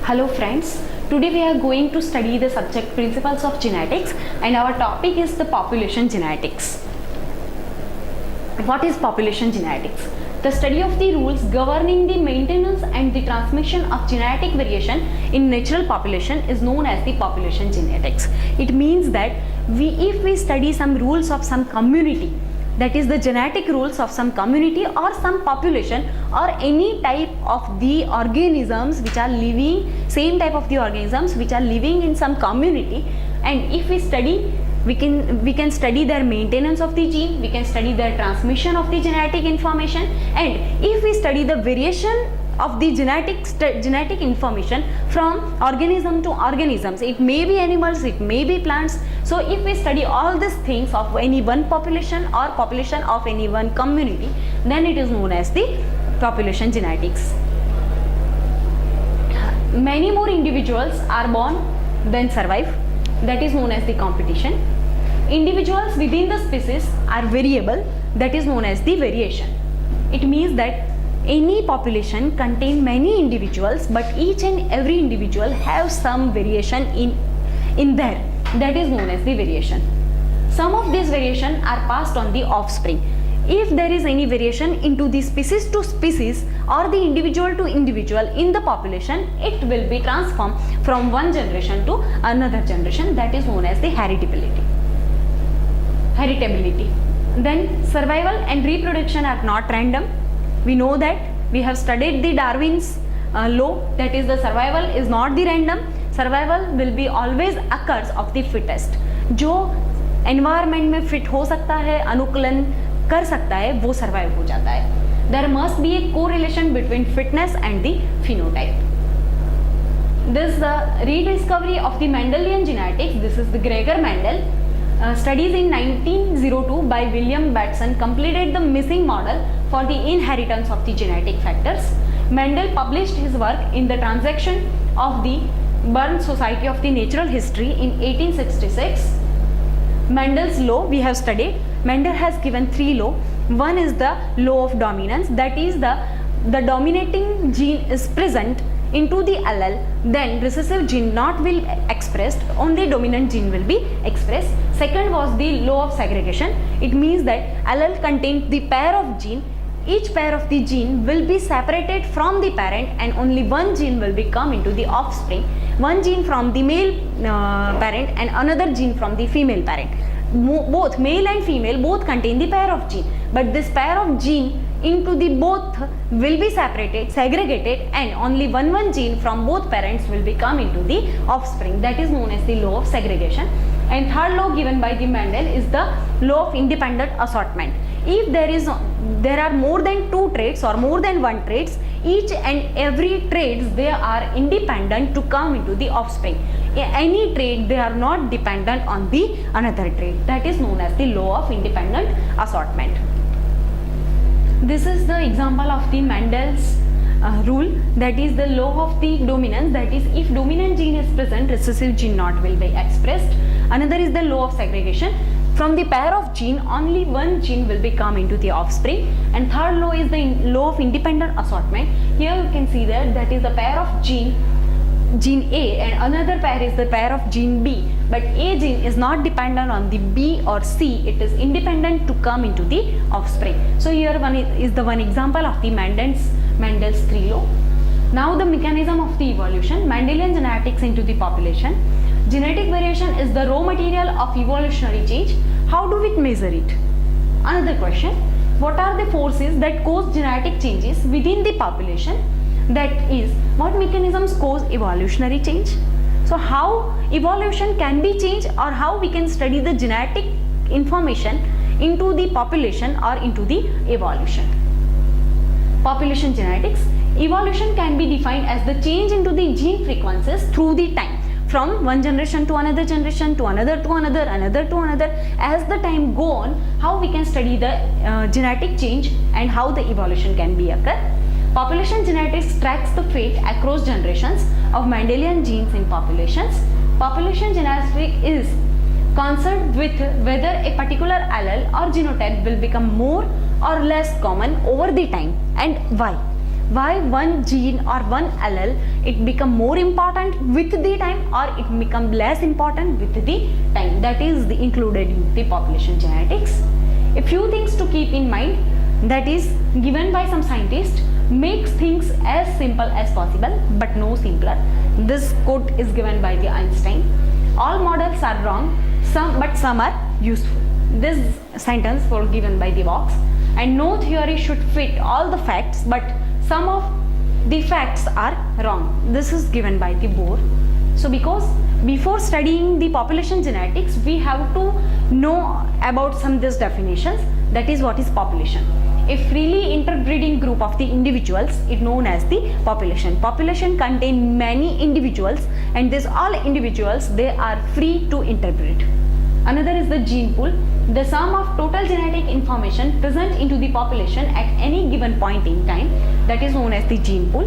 Hello friends, today we are going to study the subject principles of genetics and our topic is the population genetics. What is population genetics? The study of the rules governing the maintenance and the transmission of genetic variation in natural population is known as the population genetics. It means that if we study some rules of some community, that is the genetic rules of some community or some population or any type of the organisms which are living, same type of the organisms which are living in some community, and if we study, we can study their maintenance of the gene, we can study their transmission of the genetic information, and if we study the variation of the genetic information from organism to organisms, it may be animals, it may be plants. So if we study all these things of any one population or population of any one community, then it is known as the population genetics. Many more individuals are born than survive, that is known as the competition. Individuals within the species are variable, that is known as the variation. It means that any population contain many individuals, but each and every individual have some variation in there, that is known as the variation. Some of these variation are passed on the offspring. If there is any variation into the species to species or the individual to individual in the population, it will be transformed from one generation to another generation, that is known as the heritability. Then survival and reproduction are not random. We know that, we have studied the Darwin's law, that is the survival is not the random, survival will be always occurs of the fittest. जो environment में fit हो सकता है, अनुकूलन कर सकता है, वो survive हो जाता है. There must be a correlation between fitness and the phenotype. This is the rediscovery of the Mendelian genetics. This is the Gregor Mendel. Studies in 1902 by William Batson completed the missing model for the inheritance of the genetic factors. Mendel published his work in the Transaction of the Bern Society of the Natural History in 1866. Mendel's law we have studied. Mendel has given three laws. One is the law of dominance, that is the dominating gene is present into the allele, then recessive gene not will expressed, only dominant gene will be expressed. Second was the law of segregation. It means that allele contains the pair of gene. Each pair of the gene will be separated from the parent and only one gene will become into the offspring. One gene from the male parent and another gene from the female parent. Both male and female both contain the pair of gene, but this pair of gene into the both will be separated, segregated, and only one gene from both parents will become into the offspring. That is known as the law of segregation. And third law given by the Mendel is the law of independent assortment. If there are more than two traits or more than one traits, each and every traits they are independent to come into the offspring. Any trait they are not dependent on the another trait. That is known as the law of independent assortment. This is the example of the Mendel's rule, that is the law of the dominance, that is if dominant gene is present, recessive gene not will be expressed. Another is the law of segregation. From the pair of gene, only one gene will become into the offspring. And third law is the law of independent assortment. Here you can see that is the pair of gene A and another pair is the pair of gene B, but A gene is not dependent on the B or C, it is independent to come into the offspring. So here is the one example of the Mendel's three law. Now the mechanism of the evolution, Mendelian genetics into the population. Genetic variation is the raw material of evolutionary change. How do we measure it? Another question, what are the forces that cause genetic changes within the population? That is, what mechanisms cause evolutionary change? So how evolution can be changed or how we can study the genetic information into the population or into the evolution. Population genetics. Evolution can be defined as the change into the gene frequencies through the time, from one generation to another generation to another to another, another to another. As the time go on, how we can study the genetic change and how the evolution can be occur. Population genetics tracks the fate across generations of Mendelian genes in populations. Population genetics is concerned with whether a particular allele or genotype will become more or less common over the time and why. why one gene or one allele it become more important with the time or it become less important with the time. That is the included in the population genetics. A few things to keep in mind that is given by some scientists makes things as simple as possible but no simpler. This quote is given by the Einstein. All models are wrong, but some are useful. This sentence was given by the Box. And no theory should fit all the facts, but some of the facts are wrong. This is given by the Bohr. So because before studying the population genetics, we have to know about some these definitions. That is what is population. A freely interbreeding group of the individuals is known as the population. Population contain many individuals, and these all individuals they are free to interbreed. Another is the gene pool, the sum of total genetic information present into the population at any given point in time, that is known as the gene pool.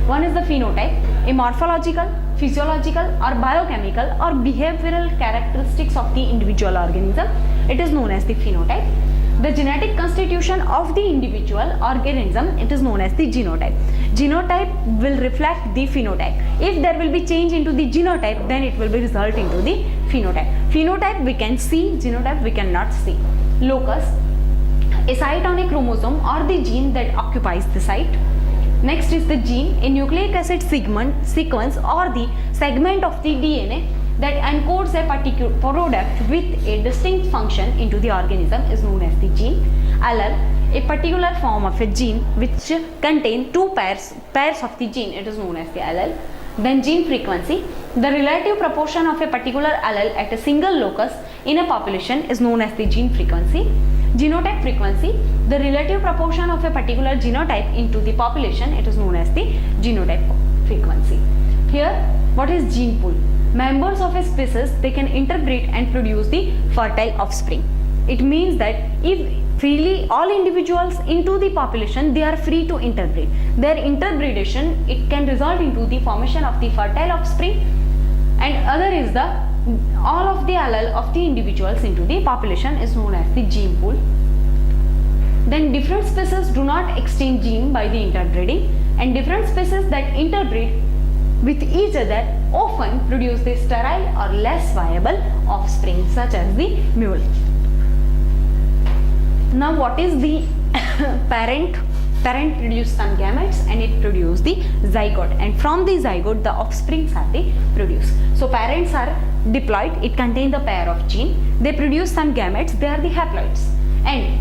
One is the phenotype, a morphological, physiological or biochemical or behavioral characteristics of the individual organism. It is known as the phenotype. The genetic constitution of the individual organism, it is known as the genotype. Genotype will reflect the phenotype. If there will be change into the genotype, then it will be result into the phenotype. Phenotype we can see, genotype we cannot see. Locus, a site on a chromosome or the gene that occupies the site. Next is the gene, a nucleic acid sequence or the segment of the DNA that encodes a particular product with a distinct function into the organism is known as the gene. Allele, a particular form of a gene which contain two pairs of the gene, it is known as the allele. Then gene frequency, the relative proportion of a particular allele at a single locus in a population is known as the gene frequency. Genotype frequency, the relative proportion of a particular genotype into the population, it is known as the genotype frequency. Here, what is gene pool? Members of a species, they can interbreed and produce the fertile offspring. It means that if freely all individuals into the population, they are free to interbreed. Their interbreedation, it can result into the formation of the fertile offspring, and other is the all of the allele of the individuals into the population is known as the gene pool. Then different species do not exchange gene by the interbreeding, and different species that interbreed with each other often produce the sterile or less viable offspring such as the mule. Now what is the parent? Parent produce some gametes and it produce the zygote, and from the zygote the offsprings are produced. So parents are diploid, it contains the pair of gene, they produce some gametes, they are the haploids, and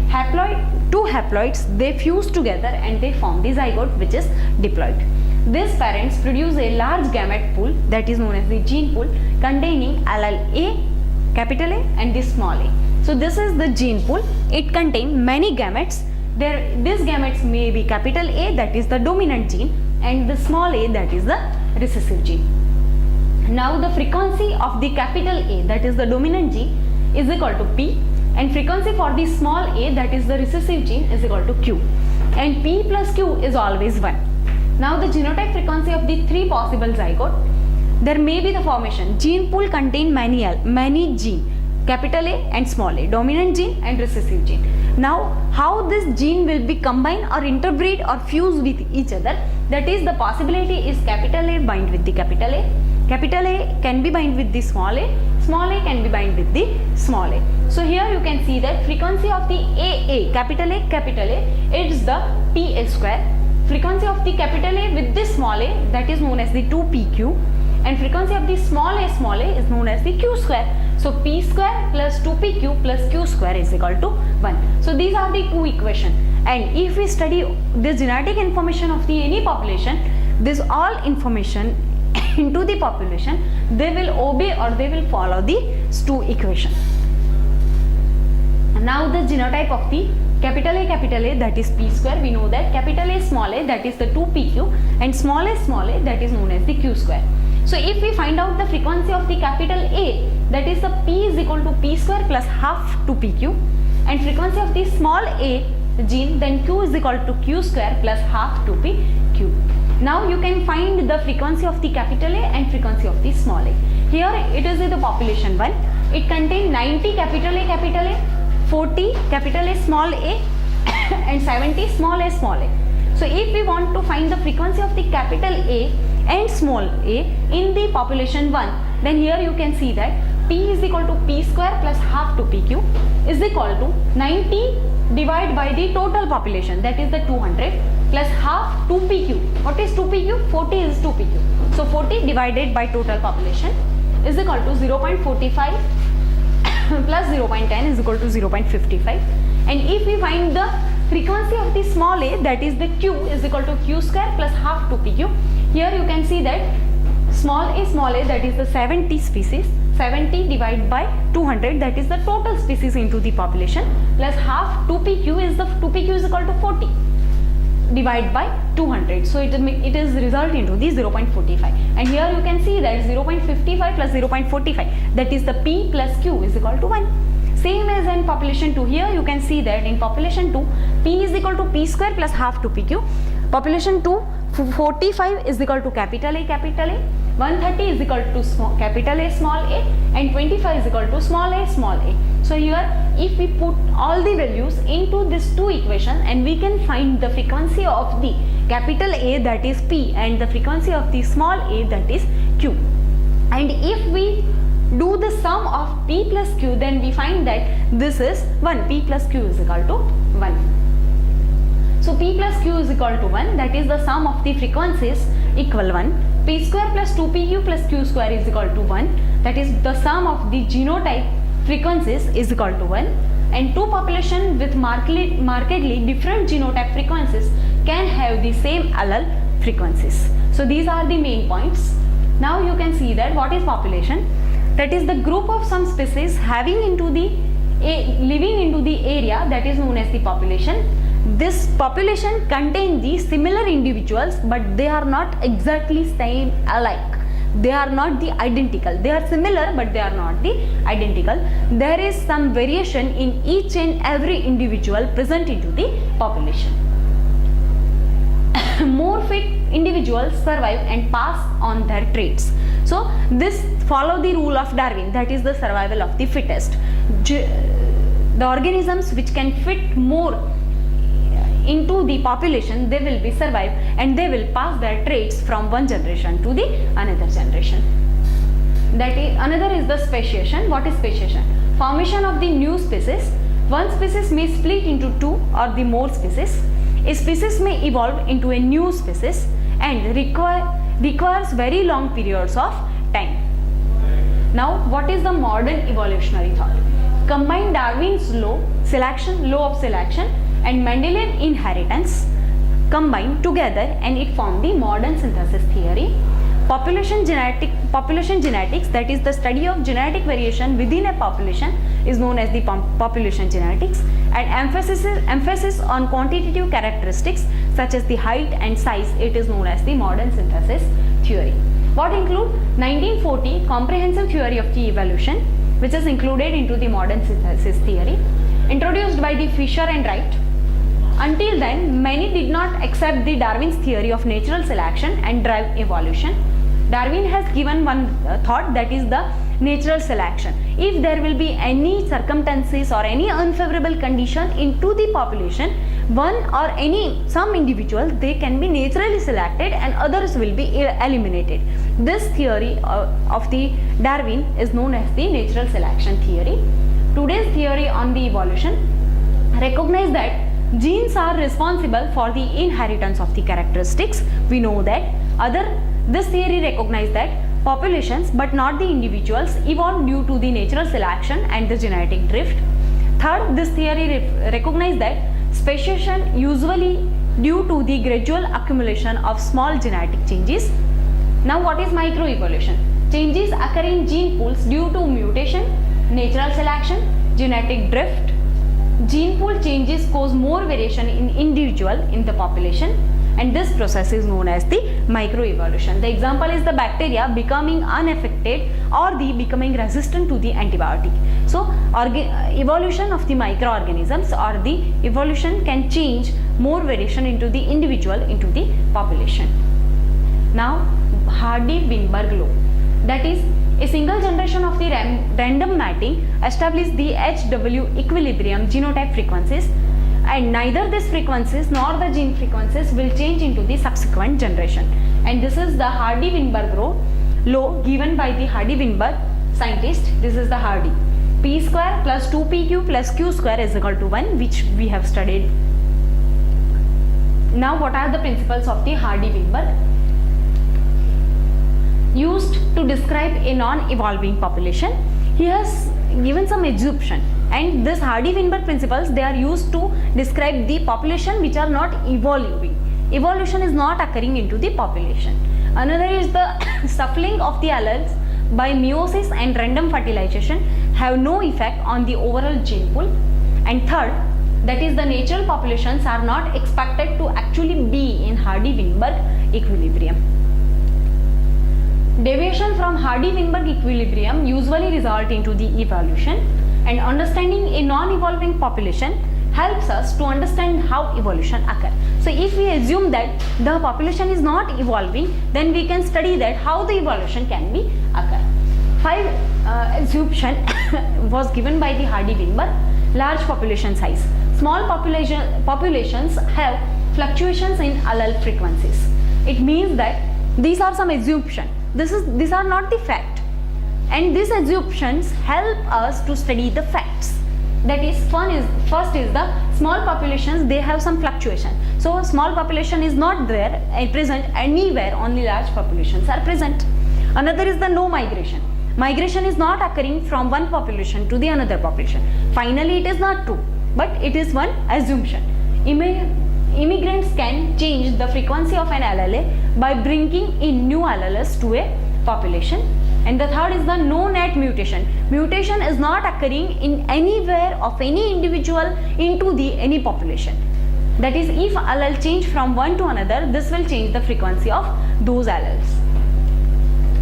two haploids they fuse together and they form the zygote which is diploid. These parents produce a large gamete pool that is known as the gene pool containing allele A, capital A and the small a. So this is the gene pool, it contains many gametes. These gametes may be capital A, that is the dominant gene, and the small a, that is the recessive gene. Now the frequency of the capital A, that is the dominant gene, is equal to P, and frequency for the small a, that is the recessive gene, is equal to Q, and P plus Q is always 1. Now the genotype frequency of the three possible zygote, there may be the formation. Gene pool contain many gene, capital A and small a, dominant gene and recessive gene. Now how this gene will be combined or interbreed or fuse with each other, that is the possibility is capital A bind with the capital A can be bind with the small a can be bind with the small a. So here you can see that frequency of the AA, capital A, it is the PA square. Frequency of the capital A with this small a, that is known as the 2PQ, and frequency of the small a is known as the Q square. So P square plus 2PQ plus Q square is equal to 1. So these are the two equations, and if we study the genetic information of the any population, this all information into the population, they will obey or they will follow these two equations. Now the genotype of the capital A, that is P square, we know that capital A small a, that is the 2PQ, and small a that is known as the Q square. So if we find out the frequency of the capital A, that is the P is equal to P square plus half 2PQ, and frequency of the small a gene, then Q is equal to Q square plus half 2PQ. Now you can find the frequency of the capital A and frequency of the small a. Here it is in the population 1, it contains 90 capital A, 40 capital A small a and 70 small a. So if we want to find the frequency of the capital A and small a in the population 1, then here you can see that P is equal to P square plus half to PQ is equal to 90 divided by the total population, that is the 200, plus half 2PQ. What is 2PQ? 40 is 2PQ. So 40 divided by total population is equal to 0.45 plus 0.10 is equal to 0.55. And if we find the frequency of the small a, that is the Q, is equal to Q square plus half 2PQ. Here you can see that small a, that is the 70 species, 70 divided by 200, that is the total species into the population, plus half 2PQ is the 2PQ is equal to 40 divided by 200. So it is result into the 0.45. And here you can see that 0.55 plus 0.45, that is the P plus Q is equal to 1. Same as in population 2. Here you can see that in population 2, P is equal to P square plus half 2PQ. Population 2, 45 is equal to capital A, 130 is equal to capital A, small a, and 25 is equal to small a, small a. So here if we put all the values into this two equation, and we can find the frequency of the capital A, that is P, and the frequency of the small a, that is Q. And if we do the sum of P plus Q, then we find that this is 1. P plus Q is equal to 1. So P plus Q is equal to 1, that is the sum of the frequencies equal 1. P square plus 2PQ plus Q square is equal to 1, that is the sum of the genotype frequencies is equal to 1. And two population with markedly different genotype frequencies can have the same allele frequencies. So these are the main points. Now you can see that what is population? That is the group of some species having into the living into the area that is known as the population. This population contains the similar individuals, but they are not exactly same alike. They are not the identical. They are similar, but they are not the identical. There is some variation in each and every individual present into the population. More fit individuals survive and pass on their traits. So this follow the rule of Darwin, that is the survival of the fittest. The organisms which can fit more into the population, they will be survive and they will pass their traits from one generation to the another generation. That is, another is the speciation. What is speciation? Formation of the new species. One species may split into two or the more species. A species may evolve into a new species and requires very long periods of time. Now, what is the modern evolutionary thought? Combine Darwin's law of selection, and Mendelian inheritance combined together, and it formed the modern synthesis theory. Population genetics, that is the study of genetic variation within a population, is known as the population genetics, and emphasis on quantitative characteristics such as the height and size, it is known as the modern synthesis theory. What include 1940 comprehensive theory of the evolution, which is included into the modern synthesis theory, introduced by the Fisher and Wright. Until then, many did not accept the Darwin's theory of natural selection and drive evolution. Darwin has given one thought, that is the natural selection. If there will be any circumstances or any unfavorable condition into the population, some individuals, they can be naturally selected and others will be eliminated. This theory of the Darwin is known as the natural selection theory. Today's theory on the evolution recognize that genes are responsible for the inheritance of the characteristics. We know that. This theory recognizes that populations, but not the individuals, evolved due to the natural selection and the genetic drift. Third, this theory recognizes that speciation usually due to the gradual accumulation of small genetic changes. Now, what is microevolution? Changes occur in gene pools due to mutation, natural selection, genetic drift. Gene pool changes cause more variation in individual in the population, and this process is known as the microevolution. The example is the bacteria becoming unaffected or the becoming resistant to the antibiotic. So evolution of the microorganisms or the evolution can change more variation into the individual into the population. Now, Hardy-Weinberg law, that is a single generation of the random matting established the HW equilibrium genotype frequencies and neither these frequencies nor the gene frequencies will change into the subsequent generation. And this is the Hardy-Weinberg law given by the Hardy-Weinberg scientist. This is the Hardy. P square plus 2pq plus q square is equal to 1, which we have studied. Now what are the principles of the Hardy-Weinberg? Used to describe a non-evolving population. He has given some assumption, and this Hardy-Weinberg principles, they are used to describe the population which are not evolving. Evolution is not occurring into the population. Another is the shuffling of the alleles by meiosis and random fertilization have no effect on the overall gene pool. And third, that is the natural populations are not expected to actually be in Hardy-Weinberg equilibrium. Deviation from Hardy-Weinberg equilibrium usually result into the evolution, and understanding a non-evolving population helps us to understand how evolution occurs. So if we assume that the population is not evolving, then we can study that how the evolution can be occur. 5 assumption was given by the Hardy-Weinberg. Large population size. Small populations have fluctuations in allele frequencies. It means that these are some assumptions. These are not the fact, and these assumptions help us to study the facts. That is, first is the small populations, they have some fluctuation. So small population is not there present anywhere, only large populations are present. Another is the no migration. Migration is not occurring from one population to the another population. Finally, it is not true, but it is one assumption. Immigrants can change the frequency of an allele by bringing in new alleles to a population. And the third is the no net mutation. Mutation is not occurring in anywhere of any individual into the any population. That is, if allele change from one to another, this will change the frequency of those alleles.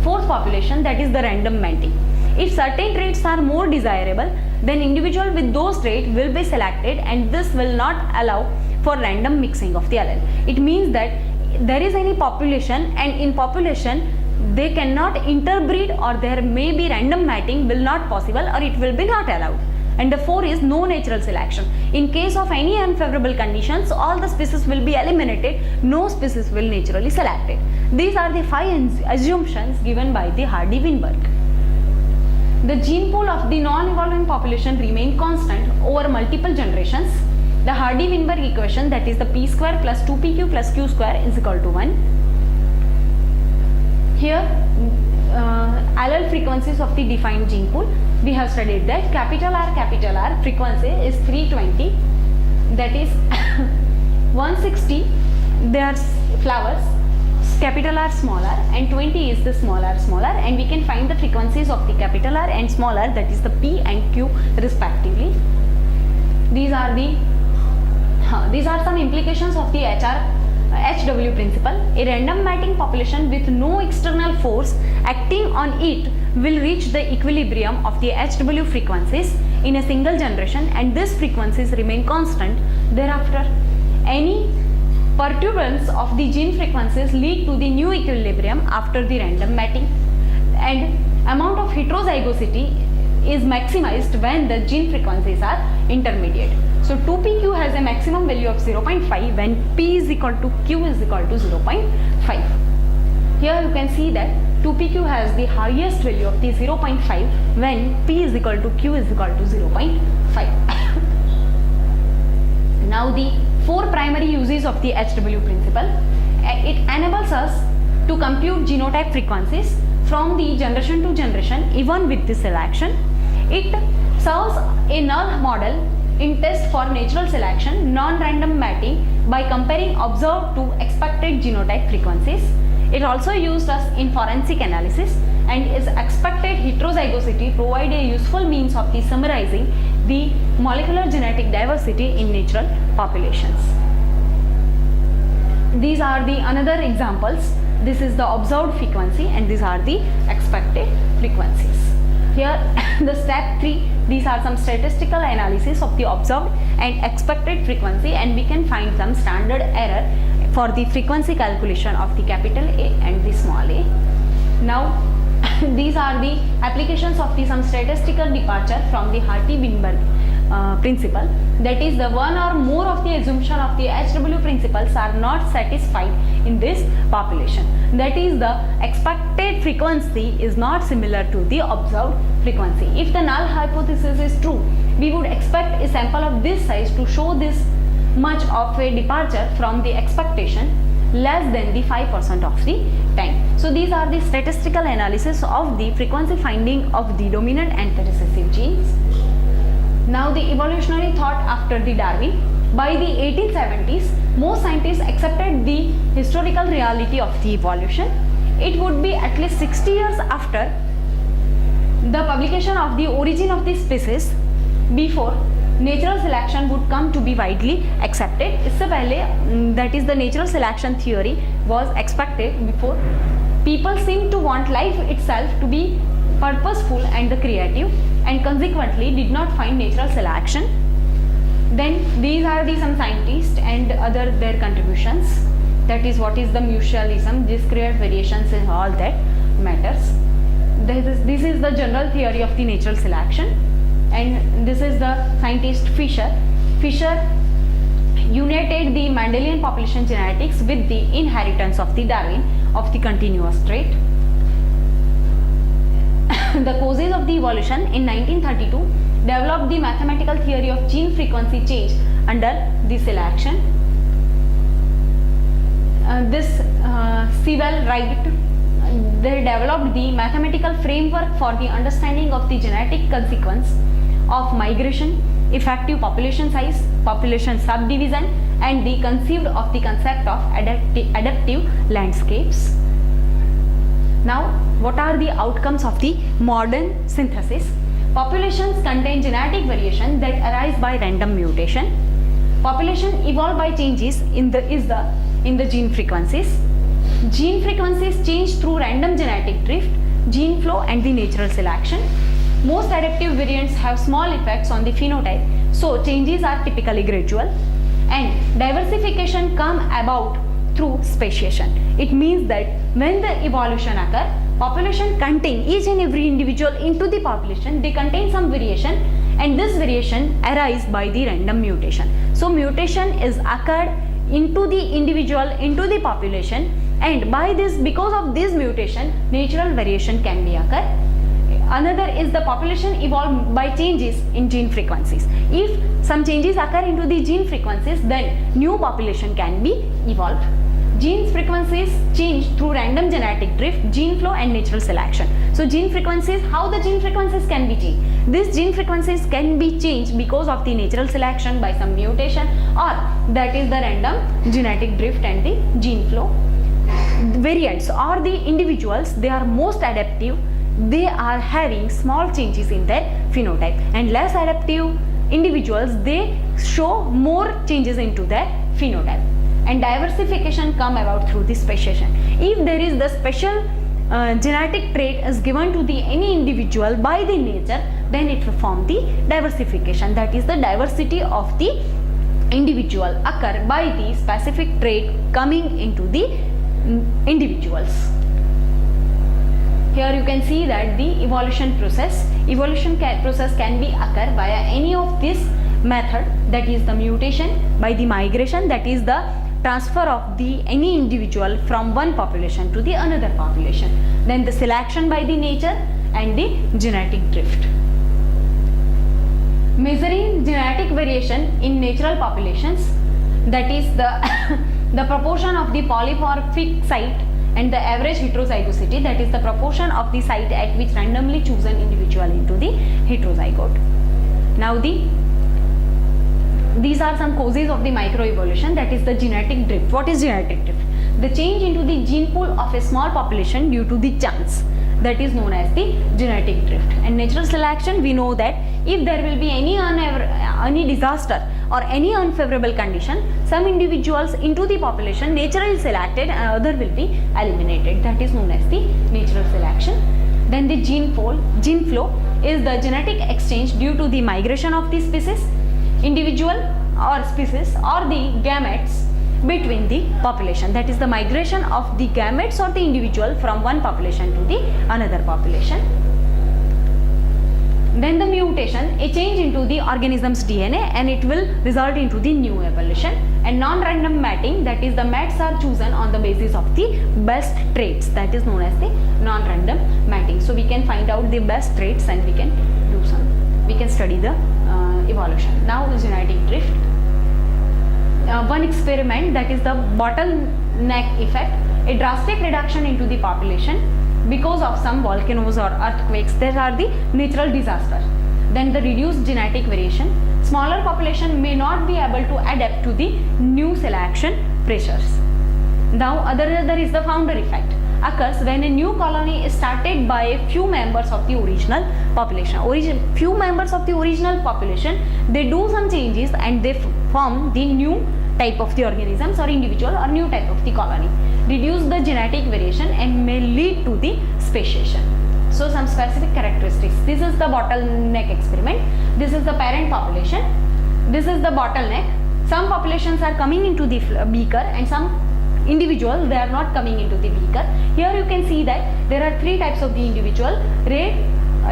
Fourth population, that is the random matching. If certain traits are more desirable, then individual with those traits will be selected, and this will not allow for random mixing of the allele. It means that there is any population, and in population they cannot interbreed, or there may be random mating will not possible, or it will be not allowed. And the 4 is no natural selection. In case of any unfavorable conditions, all the species will be eliminated, no species will naturally selected. These are the 5 assumptions given by the Hardy-Weinberg. The gene pool of the non-evolving population remain constant over multiple generations. The Hardy-Weinberg equation, that is the p square plus 2pq plus q square is equal to 1. Here allele frequencies of the defined gene pool, we have studied that capital R frequency is 320, that is 160 they are flowers, capital R small r, and 20 is the small r, and we can find the frequencies of the capital R and small r, that is the p and q respectively. These are some implications of the HW principle. A random matching population with no external force acting on it will reach the equilibrium of the HW frequencies in a single generation, and these frequencies remain constant thereafter. Any perturbance of the gene frequencies lead to the new equilibrium after the random matching, and amount of heterozygosity is maximized when the gene frequencies are intermediate. So 2pq has a maximum value of 0.5 when p is equal to q is equal to 0.5. Here you can see that 2pq has the highest value of the 0.5 when p is equal to q is equal to 0.5. Now the 4 primary uses of the HW principle. It enables us to compute genotype frequencies from the generation to generation even with the selection. It serves a null model in test for natural selection, non-random matching by comparing observed to expected genotype frequencies. It also used as in forensic analysis, and its expected heterozygosity provide a useful means of the summarizing the molecular genetic diversity in natural populations. These are the another examples. This is the observed frequency and these are the expected frequencies. Here the step 3, these are some statistical analysis of the observed and expected frequency, and we can find some standard error for the frequency calculation of the capital A and the small a. Now these are the applications of the some statistical departure from the Hardy-Weinberg principle, that is the one or more of the assumption of the HW principles are not satisfied in this population. That is the expected frequency is not similar to the observed frequency. If the null hypothesis is true, we would expect a sample of this size to show this much of a departure from the expectation less than the 5% of the time. So these are the statistical analysis of the frequency finding of the dominant and the recessive genes. Now the evolutionary thought after the Darwin. By the 1870s, most scientists accepted the historical reality of the evolution. It would be at least 60 years after the publication of the Origin of the Species before natural selection would come to be widely accepted. इससे पहले that is the natural selection theory was expected before. People seem to want life itself to be purposeful and the creative, and consequently did not find natural selection. Then these are the some scientists and other their contributions. That is what is the mutualism, discrete variations and all that matters. This is the general theory of the natural selection, and this is the scientist Fisher. Fisher united the Mendelian population genetics with the inheritance of the Darwin of the continuous trait. The causes of the evolution in 1932 developed the mathematical theory of gene frequency change under the selection. Sewell Wright, they developed the mathematical framework for the understanding of the genetic consequence of migration, effective population size, population subdivision, and the conceived of the concept of adaptive landscapes. Now, what are the outcomes of the modern synthesis? Populations contain genetic variation that arise by random mutation. Population evolved by changes in the gene frequencies. Gene frequencies change through random genetic drift, gene flow, and the natural selection. Most adaptive variants have small effects on the phenotype, so changes are typically gradual. And diversification come about through speciation. It means that when the evolution occurs, population contain each and every individual into the population, they contain some variation, and this variation arise by the random mutation. So mutation is occurred into the individual, into the population, and by this, because of this mutation, natural variation can be occur. Another is the population evolved by changes in gene frequencies. If some changes occur into the gene frequencies, then new population can be evolved. Gene frequencies change through random genetic drift, gene flow, and natural selection. So gene frequencies, how the gene frequencies can be changed? These gene frequencies can be changed because of the natural selection by some mutation, or that is the random genetic drift and the gene flow. Variants or the individuals, they are most adaptive. They are having small changes in their phenotype, and less adaptive individuals, they show more changes into their phenotype. And diversification come about through the speciation. If there is the special genetic trait is given to the any individual by the nature, then it will form the diversification. That is the diversity of the individual occur by the specific trait coming into the individuals. Here you can see that the evolution process can be occur via any of this method, that is the mutation, by the migration, that is the transfer of the any individual from one population to the another population, then the selection by the nature, and the genetic drift. Measuring genetic variation in natural populations, that is the proportion of the polymorphic site and the average heterozygosity, that is the proportion of the site at which randomly chosen individual into the heterozygote. Now these are some causes of the microevolution, that is the genetic drift. What is genetic drift? The change into the gene pool of a small population due to the chance, that is known as the genetic drift. And natural selection, we know that if there will be any disaster or any unfavorable condition, some individuals into the population naturally selected and other will be eliminated. That is known as the natural selection. Then the gene flow is the genetic exchange due to the migration of the species, individual or species, or the gametes between the population. That is the migration of the gametes or the individual from one population to the another population. then the mutation, a change into the organism's DNA, and it will result into the new evolution. And non-random matting, that is the mats are chosen on the basis of the best traits, that is known as the non-random matting. So we can find out the best traits and we can study the evolution. Now genetic drift. One experiment, that is the bottleneck effect, a drastic reduction into the population because of some volcanoes or earthquakes. There are the natural disasters. Then the reduced genetic variation. Smaller population may not be able to adapt to the new selection pressures. Now other is the founder effect. Occurs when a new colony is started by a few members of the original population. Few members of the original population, they do some changes and they form the new type of the organisms or individual or new type of the colony. Reduce the genetic variation and may lead to the speciation. So some specific characteristics. This is the bottleneck experiment. This is the parent population. This is the bottleneck. Some populations are coming into the beaker and some individual, they are not coming into the beaker. Here you can see that there are three types of the individual: red,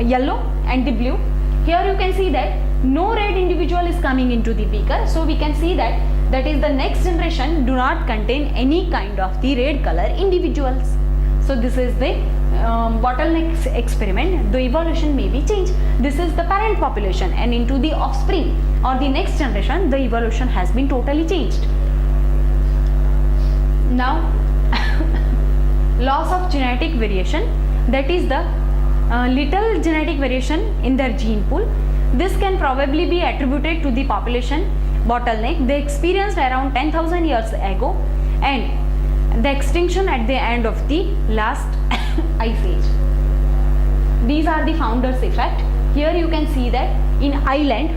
yellow and the blue. Here you can see that no red individual is coming into the beaker. So we can see that is the next generation do not contain any kind of the red color individuals. So this is the bottleneck experiment. The evolution may be changed. This is the parent population, and into the offspring or the next generation, the evolution has been totally changed. Now loss of genetic variation, that is the little genetic variation in their gene pool. This can probably be attributed to the population bottleneck they experienced around 10,000 years ago and the extinction at the end of the last ice age. These are the founders effect. Here you can see that in island,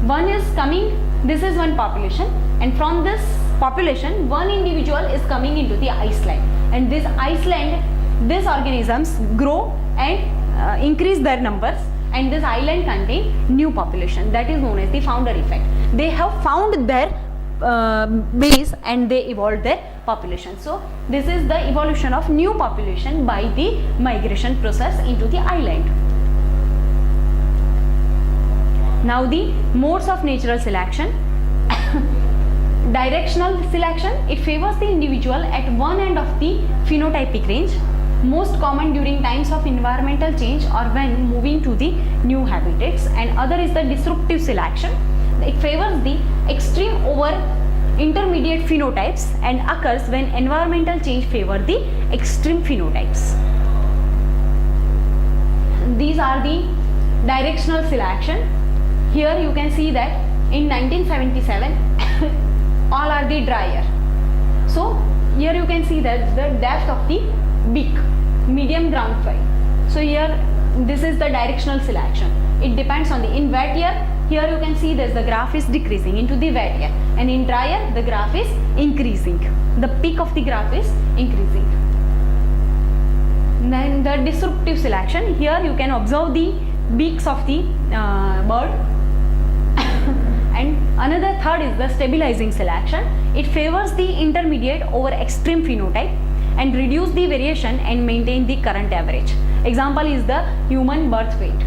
one is coming, this is one population, and from this population one individual is coming into the Iceland, and this Iceland, these organisms grow and increase their numbers, and this island contain new population, that is known as the founder effect. They have found their base and they evolved their population. So this is the evolution of new population by the migration process into the island. Now the modes of natural selection. Directional selection, it favors the individual at one end of the phenotypic range, most common during times of environmental change or when moving to the new habitats, and other is the disruptive selection. It favors the extreme over intermediate phenotypes and occurs when environmental change favor the extreme phenotypes. These are the directional selection. Here you can see that in 1977 all are the drier. So here you can see that the depth of the beak, medium ground file. So here this is the directional selection. It depends on the, in wet year, here you can see that the graph is decreasing into the wet year, and in dry year the graph is increasing. The peak of the graph is increasing. Then the disruptive selection, here you can observe the beaks of the bird. And another third is the stabilizing selection. It favors the intermediate over extreme phenotype and reduce the variation and maintain the current average. Example is the human birth weight.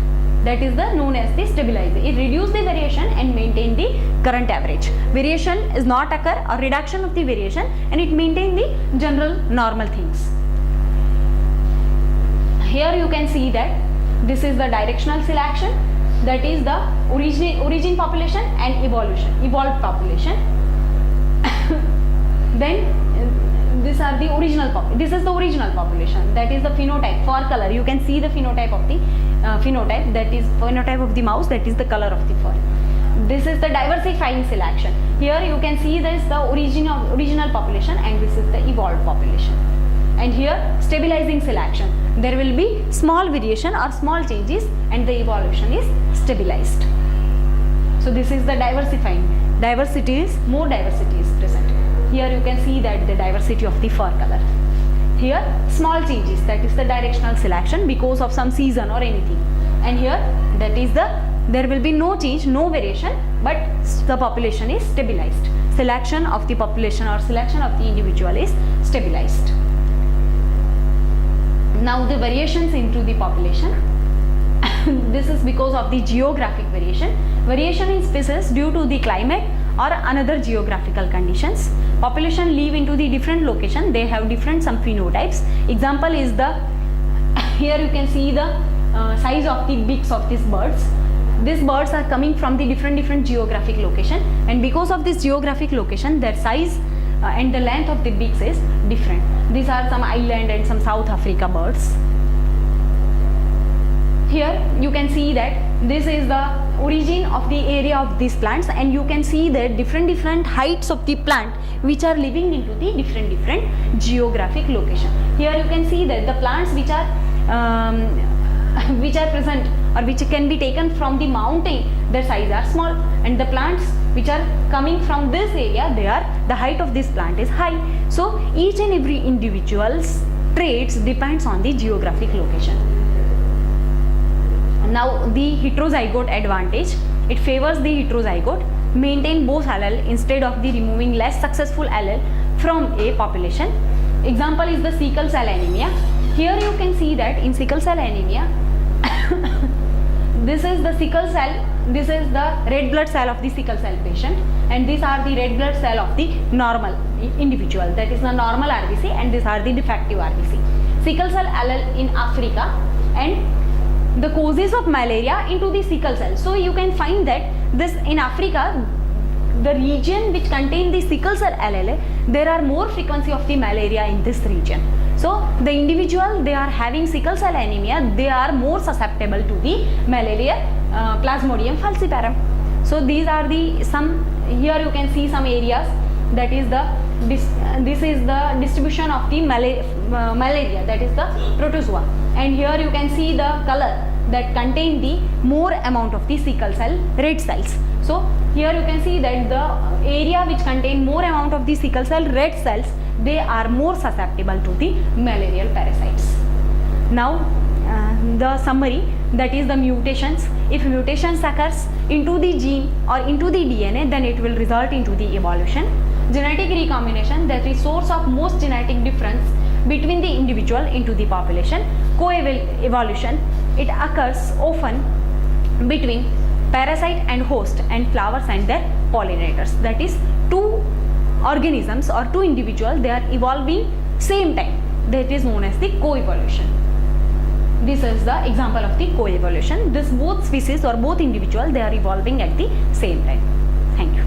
That is the known as the stabilizer. It reduces the variation and maintain the current average. Variation is not occur or reduction of the variation, and it maintain the general normal things. Here you can see that this is the directional selection, that is the origin population and evolved population. Then these are the original this is the original population, that is the phenotype, fur color. You can see the phenotype of the phenotype, that is phenotype of the mouse, that is the color of the fur. This is the diversifying selection. Here you can see this the original population, and this is the evolved population. And here stabilizing selection, there will be small variation or small changes and the evolution is stabilized. So this is the diversifying. More diversity is present. Here you can see that the diversity of the fur color. Here small changes, that is the directional selection because of some season or anything. And here that is there will be no change, no variation, but the population is stabilized. Selection of the population or selection of the individual is stabilized. Now the variations into the population. This is because of the geographic variation in species due to the climate or another geographical conditions. Population live into the different location, they have different some phenotypes. Example is the here you can see the size of the beaks of these birds. These birds are coming from the different geographic location, and because of this geographic location their size and the length of the beaks is different. These are some island and some South Africa birds. Here you can see that this is the origin of the area of these plants, and you can see that different heights of the plant which are living into the different geographic location. Here you can see that the plants which are present or which can be taken from the mountain, their size are small, and the plants which are coming from this area, the height of this plant is high. So each and every individual's traits depends on the geographic location. Now the heterozygote advantage, it favors the heterozygote, maintain both allele instead of the removing less successful allele from a population. Example is the sickle cell anemia. Here you can see that in sickle cell anemia this is the sickle cell, this is the red blood cell of the sickle cell patient, and these are the red blood cell of the normal individual, that is the normal RBC, and these are the defective RBC. Sickle cell allele in Africa, and the causes of malaria into the sickle cell. So you can find that this in Africa, the region which contain the sickle cell allele, there are more frequency of the malaria in this region. So the individual, they are having sickle cell anemia, they are more susceptible to the malaria, Plasmodium falciparum. So these are the some, here you can see some areas, that is the this is the distribution of the malaria, that is the protozoa, and here you can see the color that contain the more amount of the sickle cell red cells. So here you can see that the area which contain more amount of the sickle cell red cells, they are more susceptible to the malarial parasites. Now the summary, that is the mutations. If mutations occurs into the gene or into the DNA, then it will result into the evolution. Genetic recombination, that is source of most genetic difference between the individual into the population. Co-evolution, it occurs often between parasite and host and flowers and their pollinators. That is two organisms or two individuals, they are evolving same time. That is known as the co-evolution. This is the example of the co-evolution. This both species or both individual, they are evolving at the same time. Thank you.